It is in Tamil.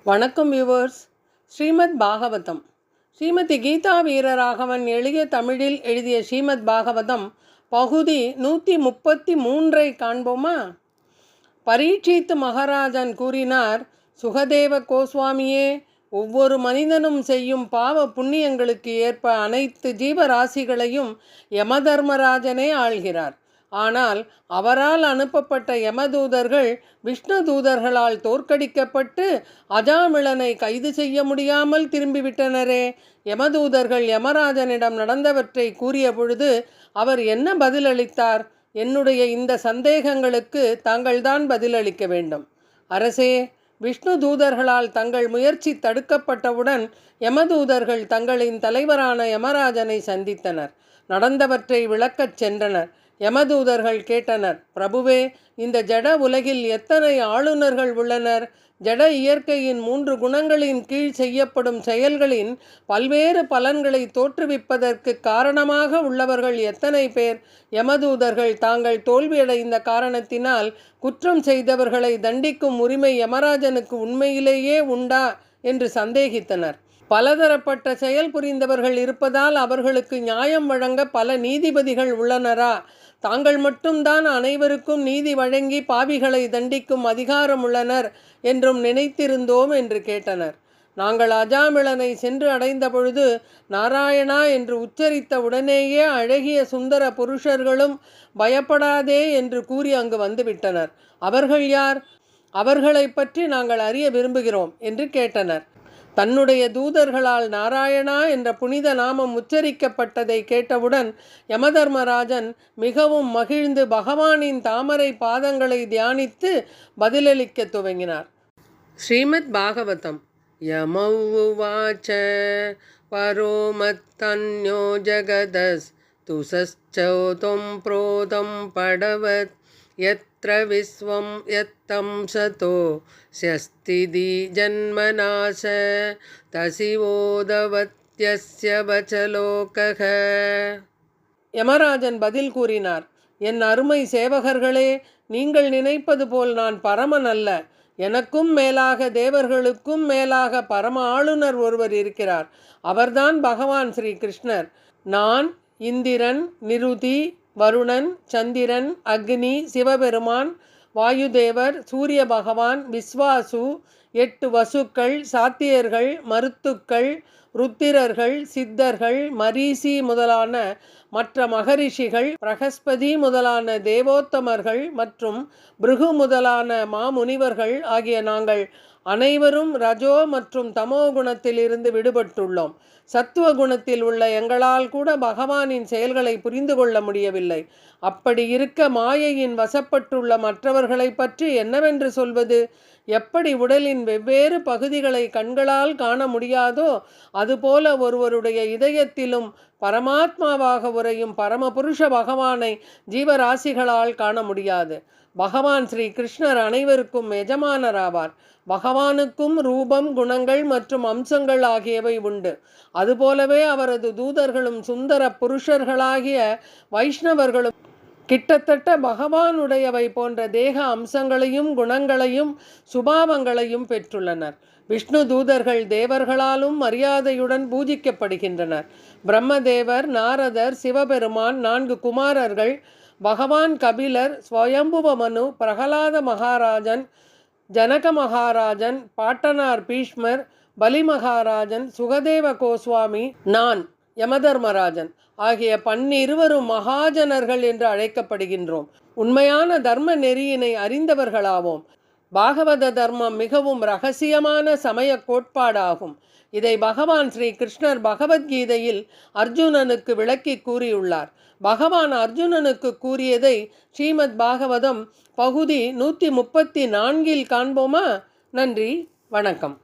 வணக்கம் வியூவர்ஸ். ஸ்ரீமத் பாகவதம். ஸ்ரீமதி கீதா வீரராகவன் எளிய தமிழில் எழுதிய ஸ்ரீமத் பாகவதம் பகுதி 133 காண்போமா? பரீட்சித்து மகாராஜன் கூறினார், சுகதேவ கோஸ்வாமியே, ஒவ்வொரு மனிதனும் செய்யும் பாவ புண்ணியங்களுக்கு ஏற்ப அனைத்து ஜீவராசிகளையும் யமதர்மராஜனே ஆள்கிறார். ஆனால் அவரால் அனுப்பப்பட்ட யமதூதர்கள் விஷ்ணு தூதர்களால் தோற்கடிக்கப்பட்டு அஜாமிளனை கைது செய்ய முடியாமல் திரும்பிவிட்டனரே. யமதூதர்கள் யமராஜனிடம் நடந்தவற்றை கூறிய பொழுது அவர் என்ன பதிலளித்தார்? என்னுடைய இந்த சந்தேகங்களுக்கு தாங்கள்தான் பதிலளிக்க வேண்டும். அரசே, விஷ்ணு தூதர்களால் தங்கள் முயற்சி தடுக்கப்பட்டவுடன் யமதூதர்கள் தங்களின் தலைவரான யமராஜனை சந்தித்தனர். நடந்தவற்றை விளக்கச் சென்றனர். யமதூதர்கள் கேட்டனர், பிரபுவே, இந்த ஜட உலகில் எத்தனை ஆளுநர்கள் உள்ளனர்? ஜட இயற்கையின் 3 குணங்களின் கீழ் செய்யப்படும் செயல்களின் பல்வேறு பலன்களை தோற்றுவிப்பதற்கு காரணமாக உள்ளவர்கள் எத்தனை பேர்? யமதூதர்கள் தாங்கள் தோல்வியடைந்த காரணத்தினால் குற்றம் செய்தவர்களை தண்டிக்கும் உரிமை யமராஜனுக்கு உண்மையிலேயே உண்டா என்று சந்தேகித்தனர். பலதரப்பட்ட செயல் புரிந்தவர்கள் இருப்பதால் அவர்களுக்கு நியாயம் வழங்க பல நீதிபதிகள் உள்ளனரா? தாங்கள் மட்டும்தான் அனைவருக்கும் நீதி வழங்கி பாவிகளை தண்டிக்கும் அதிகாரம் உள்ளனர் என்றும் நினைத்திருந்தோம் என்று கேட்டனர். நாங்கள் அஜாமிளனை சென்று அடைந்த பொழுது நாராயணா என்று உச்சரித்த உடனேயே அழகிய சுந்தர புருஷர்களும் பயப்படாதே என்று கூறி அங்கு வந்துவிட்டனர். அவர்கள் யார்? அவர்களை பற்றி நாங்கள் அறிய விரும்புகிறோம் என்று கேட்டனர். தன்னுடைய தூதர்களால் நாராயணா என்ற புனித நாமம் உச்சரிக்கப்பட்டதை கேட்டவுடன் யமதர்மராஜன் மிகவும் மகிழ்ந்து பகவானின் தாமரை பாதங்களை தியானித்து பதிலளிக்க துவங்கினார். ஸ்ரீமத் பாகவதம். யமௌவாச்ச பரோமத்தன்யோ ஜகதஸ் துசஸ்சௌதம் ப்ரோதம் படவத் யத்ர விஸ்வம் யத்தம் சதோ ஸ்யஸ்திதி ஜன்மநாச தசிவோதவத்யஸ்ய வசலோகஹ. யமராஜன் பதில் கூறினார், என் அருமை சேவகர்களே, நீங்கள் நினைப்பது போல் நான் பரமன் அல்ல. எனக்கும் மேலாக, தேவர்களுக்கும் மேலாக பரம ஆளுநர் ஒருவர் இருக்கிறார். அவர்தான் பகவான் ஸ்ரீ கிருஷ்ணர். நான் இந்திரன், நிருதி, வருணன், சந்திரன், அக்னி, சிவபெருமான், வாயுதேவர், சூரிய பகவான், விஸ்வாசு, 8 வசுக்கள், சாத்தியர்கள், மருத்துக்கள், ருத்திரர்கள், சித்தர்கள், மரீசி முதலான மற்ற மகரிஷிகள், பிரகஸ்பதி முதலான தேவோத்தமர்கள் மற்றும் பிருகு முதலான மாமுனிவர்கள் ஆகிய நாங்கள் அனைவரும் ரஜோ மற்றும் தமோ குணத்திலிருந்து விடுபட்டுள்ளோம். சத்துவ குணத்தில் உள்ள எங்களால் கூட பகவானின் செயல்களை புரிந்து கொள்ள முடியவில்லை. அப்படி இருக்க மாயையின் வசப்பட்டுள்ள மற்றவர்களை பற்றி என்னவென்று சொல்வது? எப்படி உடலின் வெவ்வேறு பகுதிகளை கண்களால் காண முடியாதோ அதுபோல ஒருவருடைய இதயத்திலும் பரமாத்மாவாக உரையும் பரமபுருஷ பகவானை ஜீவராசிகளால் காண முடியாது. பகவான் ஸ்ரீ கிருஷ்ணர் அனைவருக்கும் எஜமானராவார். பகவானுக்கும் ரூபம், குணங்கள் மற்றும் அம்சங்கள் ஆகியவை உண்டு. அதுபோலவே அவரது தூதர்களும் சுந்தர புருஷர்களாகிய வைஷ்ணவர்களும் கிட்டத்தட்ட பகவானுடையவை போன்ற தேக அம்சங்களையும் குணங்களையும் சுபாவங்களையும் பெற்றுள்ளனர். விஷ்ணு தூதர்கள் தேவர்களாலும் மரியாதையுடன் பூஜிக்கப்படுகின்றனர். பிரம்மதேவர், நாரதர், சிவபெருமான், 4 குமாரர்கள், பகவான் கபிலர், ஸ்வயம்புவ மனு, பிரகலாத மகாராஜன், ஜனக மகாராஜன், பாட்டனார் பீஷ்மர், பலி மகாராஜன், சுகதேவ கோஸ்வாமி, நான் யமதர்மராஜன் ஆகிய 12 மகாஜனர்கள் என்று அழைக்கப்படுகின்றோம். உண்மையான தர்ம நெறியினை அறிந்தவர்களாவோம். பாகவத தர்மம் மிகவும் இரகசியமான சமய கோட்பாடாகும். இதை பகவான் ஸ்ரீ கிருஷ்ணர் பகவத்கீதையில் அர்ஜுனனுக்கு விளக்கி கூறியுள்ளார். பகவான் அர்ஜுனனுக்கு கூறியதை ஸ்ரீமத் பாகவதம் பகுதி 134 காண்போமா? நன்றி, வணக்கம்.